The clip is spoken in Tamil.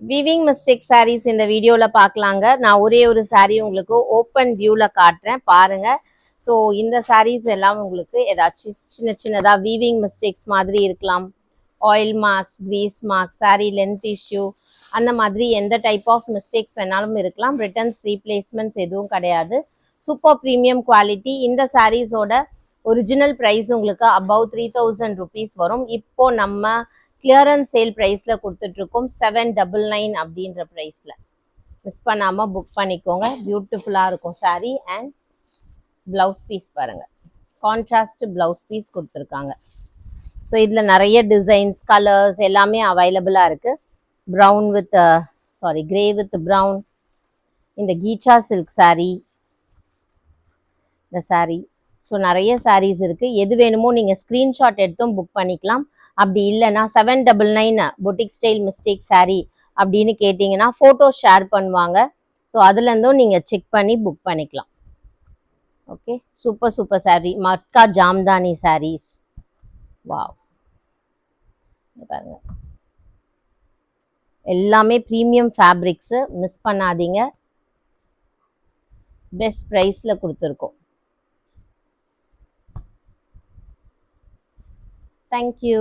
வீவிங் மிஸ்டேக் sarees இந்த வீடியோல பார்க்கலாங்க. நான் ஒரே ஒரு saree உங்களுக்கு ஓப்பன் வியூல காட்டுறேன் பாருங்க. ஸோ இந்த sarees எல்லாம் உங்களுக்கு ஏதாச்சும் சின்ன சின்னதா வீவிங் மிஸ்டேக்ஸ் மாதிரி இருக்கலாம். Oil marks, grease marks, saree length issue அந்த மாதிரி எந்த டைப் ஆஃப் மிஸ்டேக்ஸ் வேணாலும் இருக்கலாம். ரிட்டர்ன்ஸ் ரீப்ளேஸ்மெண்ட்ஸ் எதுவும் கிடையாது. Super premium quality. இந்த சாரீஸோட ஒரிஜினல் ப்ரைஸ் உங்களுக்கு அபவ் 3000 rupees வரும். இப்போ நம்ம கிளியரன்ஸ் சேல் ப்ரைஸில் கொடுத்துட்ருக்கோம் 799 அப்படின்ற ப்ரைஸில். மிஸ் பண்ணாமல் புக் பண்ணிக்கோங்க. பியூட்டிஃபுல்லாக இருக்கும் சாரீ. அண்ட் ப்ளவுஸ் பீஸ் பாருங்கள், கான்ட்ராஸ்ட் ப்ளவுஸ் பீஸ் கொடுத்துருக்காங்க. ஸோ இதில் நிறைய டிசைன்ஸ், கலர்ஸ் எல்லாமே அவைலபிளாக இருக்குது. Brown with grey with brown, இந்த கீச்சா சில்க் சாரீ, இந்த சாரீ. ஸோ நிறைய சாரீஸ் இருக்குது. எது வேணுமோ நீங்கள் ஸ்க்ரீன்ஷாட் எடுத்தும் புக் பண்ணிக்கலாம். அப்படி இல்லைன்னா 799 பொட்டிக் ஸ்டைல் மிஸ்டேக் சாரீ அப்படின்னு கேட்டிங்கன்னா ஃபோட்டோ ஷேர் பண்ணுவாங்க. ஸோ அதுலேருந்தும் நீங்கள் செக் பண்ணி புக் பண்ணிக்கலாம். Okay, super super saree. Matka Jamdani sarees. Wow, பாருங்க, எல்லாமே ப்ரீமியம் ஃபேப்ரிக்ஸு. மிஸ் பண்ணாதீங்க. பெஸ்ட் ப்ரைஸில் கொடுத்துருக்கோம். Thank you.